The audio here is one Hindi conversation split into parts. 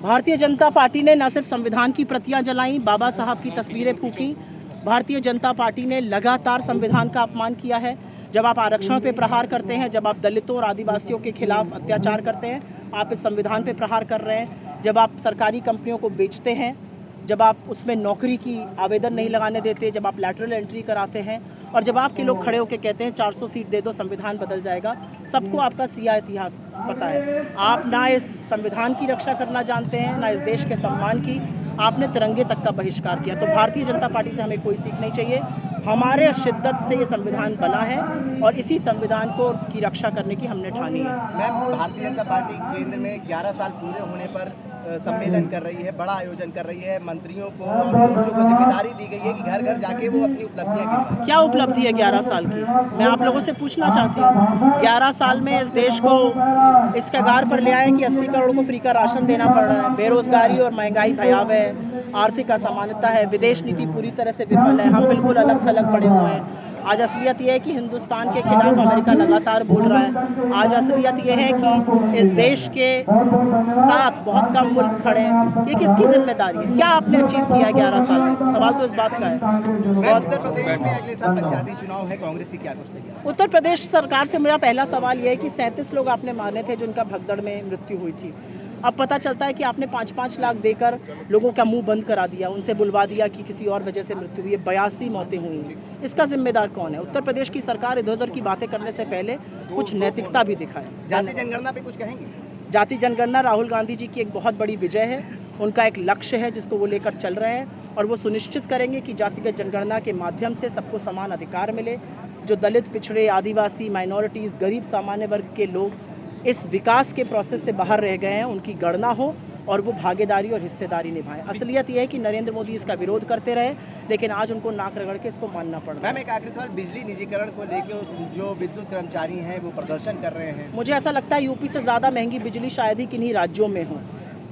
भारतीय जनता पार्टी ने न सिर्फ संविधान की प्रतियां जलाई, बाबा साहब की तस्वीरें फूंकी। भारतीय जनता पार्टी ने लगातार संविधान का अपमान किया है। जब आप आरक्षण पे प्रहार करते हैं, जब आप दलितों और आदिवासियों के खिलाफ अत्याचार करते हैं, आप इस संविधान पे प्रहार कर रहे हैं। जब आप सरकारी कंपनियों को बेचते हैं, जब आप उसमें नौकरी की आवेदन नहीं लगाने देते, जब आप लैटरल एंट्री कराते हैं और जब आपके लोग खड़े होकर कहते हैं 400 सीट दे दो, संविधान बदल जाएगा। सबको आपका सिया इतिहास पता है। आप ना इस संविधान की रक्षा करना जानते हैं, ना इस देश के सम्मान की। आपने तिरंगे तक का बहिष्कार किया। तो भारतीय जनता पार्टी से हमें कोई सीख नहीं चाहिए। हमारे शिद्दत से ये संविधान बना है और इसी संविधान को की रक्षा करने की हमने ठानी है। मैम, भारतीय जनता पार्टी केंद्र में 11 साल पूरे होने पर सम्मेलन कर रही है, बड़ा आयोजन कर रही है। मंत्रियों को और मोर्चों को जिम्मेदारी दी गई है कि घर घर जाके वो अपनी उपलब्धियां गिनाएं। क्या उपलब्धि है 11 साल की? मैं आप लोगों से पूछना चाहती हूँ। 11 साल में इस देश को इस कगार पर ले आए कि 80 करोड़ को फ्री का राशन देना पड़ रहा है, बेरोजगारी और महंगाई भयावह है, आर्थिक असमानता है, विदेश नीति पूरी तरह से विफल है, हम बिल्कुल अलग थलग पड़े हुए हैं। आज असलियत यह है कि हिंदुस्तान के खिलाफ अमेरिका लगातार बोल रहा है। आज असलियत यह है कि इस देश के साथ बहुत कम मुल्क खड़े हैं। ये किसकी जिम्मेदारी है? क्या आपने अचीव किया है 11 साल में? सवाल तो इस बात का है। उत्तर प्रदेश में अगले साल पंचायती चुनाव है, कांग्रेस की क्या सोचती है? उत्तर प्रदेश सरकार से मेरा पहला सवाल यह है कि 37 लोग आपने माने थे जिनका भगदड़ में मृत्यु हुई थी। अब पता चलता है कि आपने 5-5 लाख देकर लोगों का मुंह बंद करा दिया, उनसे बुलवा दिया कि किसी और वजह से मृत्यु हुई है। 82 मौतें हुई हैं। इसका जिम्मेदार कौन है? उत्तर प्रदेश की सरकार इधर उधर की बातें करने से पहले कुछ नैतिकता भी दिखाए। जाति जनगणना पे कुछ कहेंगे? जाति जनगणना राहुल गांधी जी की एक बहुत बड़ी विजय है। उनका एक लक्ष्य है जिसको वो लेकर चल रहे हैं और वो सुनिश्चित करेंगे कि जातिगत जनगणना के माध्यम से सबको समान अधिकार मिले। जो दलित, पिछड़े, आदिवासी, माइनॉरिटीज़, गरीब सामान्य वर्ग के लोग इस विकास के प्रोसेस से बाहर रह गए हैं, उनकी गणना हो और वो भागीदारी और हिस्सेदारी निभाएं। असलियत यह है कि नरेंद्र मोदी इसका विरोध करते रहे, लेकिन आज उनको नाक रगड़ के इसको मानना पड़ रहा है। मैम, एक आखिरी सवाल, बिजली निजीकरण को लेकर जो विद्युत कर्मचारी हैं वो प्रदर्शन कर रहे हैं। मुझे ऐसा लगता है यूपी से ज़्यादा महंगी बिजली शायद ही किन्हीं राज्यों में हो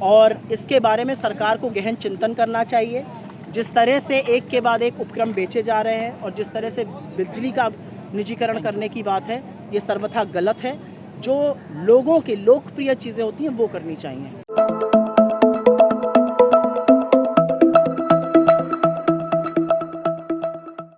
और इसके बारे में सरकार को गहन चिंतन करना चाहिए। जिस तरह से एक के बाद एक उपक्रम बेचे जा रहे हैं और जिस तरह से बिजली का निजीकरण करने की बात है, ये सर्वथा गलत है। जो लोगों के लोकप्रिय चीज़ें होती हैं वो करनी चाहिए।